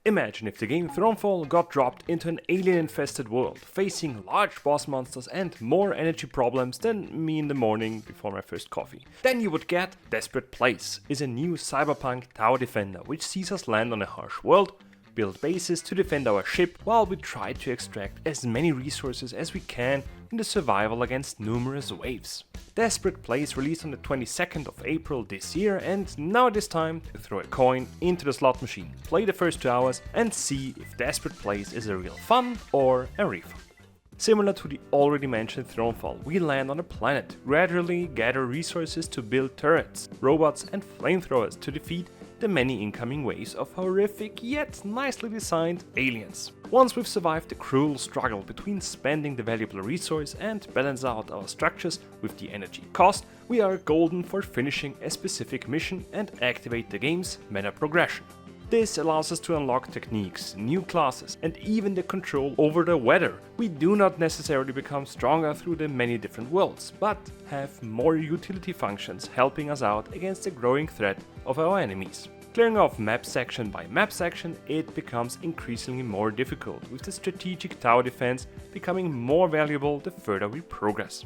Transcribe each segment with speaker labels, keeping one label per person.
Speaker 1: Imagine if the game Thronefall got dropped into an alien-infested world, facing large boss monsters and more energy problems than me in the morning before my first coffee. Then you would get Desperate Place is a new cyberpunk tower defender which sees us land on a harsh world, build bases to defend our ship while we try to extract as many resources as we can in the survival against numerous waves. Desperate Place released on the 22nd of April this year, and now it is time to throw a coin into the slot machine, play the first 2 hours and see if Desperate Place is a real fun or a refund. Similar to the already mentioned Thronefall, we land on a planet, gradually gather resources to build turrets, robots and flamethrowers to defeat the many incoming waves of horrific yet nicely designed aliens. Once we've survived the cruel struggle between spending the valuable resource and balance out our structures with the energy cost, we are golden for finishing a specific mission and activate the game's meta progression. This allows us to unlock techniques, new classes and even the control over the weather. We do not necessarily become stronger through the many different worlds, but have more utility functions helping us out against the growing threat of our enemies. Clearing off map section by map section, it becomes increasingly more difficult, with the strategic tower defense becoming more valuable the further we progress.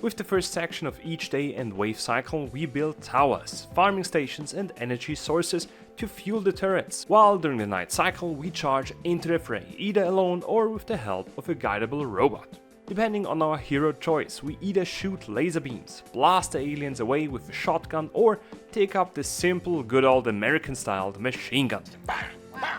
Speaker 1: With the first section of each day and wave cycle, we build towers, farming stations and energy sources to fuel the turrets, while during the night cycle we charge into the fray, either alone or with the help of a guidable robot. Depending on our hero choice, we either shoot laser beams, blast the aliens away with a shotgun or take up the simple good old American styled machine gun.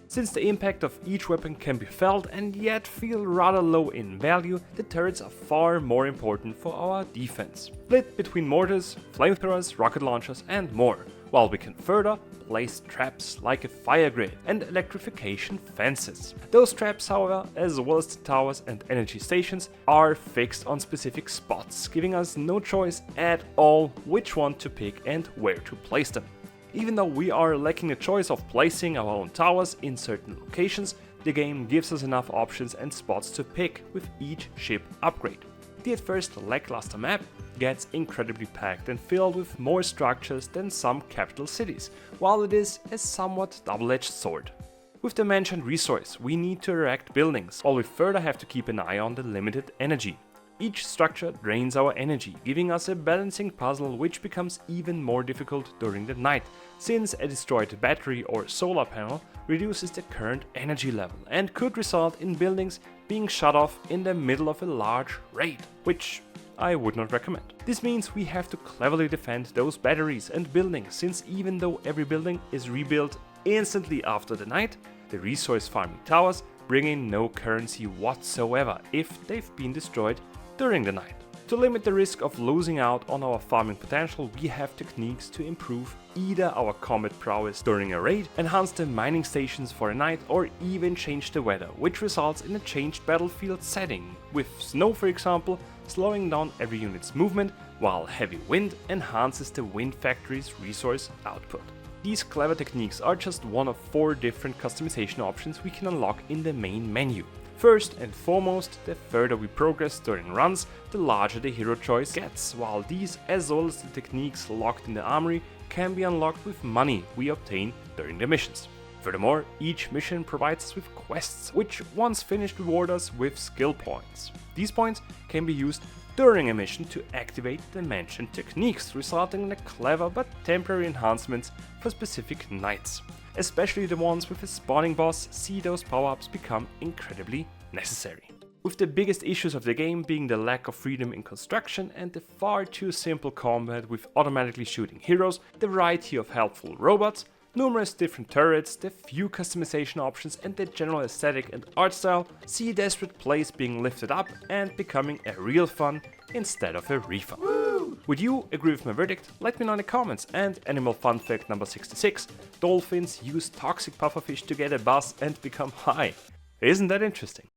Speaker 1: Since the impact of each weapon can be felt and yet feel rather low in value, the turrets are far more important for our defense. Split between mortars, flamethrowers, rocket launchers and more, while we can further place traps like a fire grid and electrification fences. Those traps, however, as well as the towers and energy stations, are fixed on specific spots, giving us no choice at all which one to pick and where to place them. Even though we are lacking a choice of placing our own towers in certain locations, the game gives us enough options and spots to pick with each ship upgrade. The at first lackluster map gets incredibly packed and filled with more structures than some capital cities, while it is a somewhat double-edged sword. With the mentioned resource, we need to erect buildings, while we further have to keep an eye on the limited energy. Each structure drains our energy, giving us a balancing puzzle which becomes even more difficult during the night, since a destroyed battery or solar panel reduces the current energy level and could result in buildings being shut off in the middle of a large raid, which I would not recommend. This means we have to cleverly defend those batteries and buildings, since even though every building is rebuilt instantly after the night, the resource farming towers bring in no currency whatsoever if they've been destroyed during the night. To limit the risk of losing out on our farming potential, we have techniques to improve either our combat prowess during a raid, enhance the mining stations for a night, or even change the weather, which results in a changed battlefield setting, with snow for example slowing down every unit's movement, while heavy wind enhances the wind factory's resource output. These clever techniques are just one of 4 different customization options we can unlock in the main menu. First and foremost, the further we progress during runs, the larger the hero choice gets, while these, as well as the techniques locked in the armory, can be unlocked with money we obtain during the missions. Furthermore, each mission provides us with quests, which once finished reward us with skill points. These points can be used during a mission to activate the mentioned techniques, resulting in a clever but temporary enhancements for specific nights. Especially the ones with a spawning boss see those power-ups become incredibly necessary. With the biggest issues of the game being the lack of freedom in construction and the far too simple combat with automatically shooting heroes, the variety of helpful robots, numerous different turrets, the few customization options and the general aesthetic and art style, see Desperate Place being lifted up and becoming a real fun instead of a refund. Would you agree with my verdict? Let me know in the comments. And animal fun fact number 66, dolphins use toxic pufferfish to get a buzz and become high. Isn't that interesting?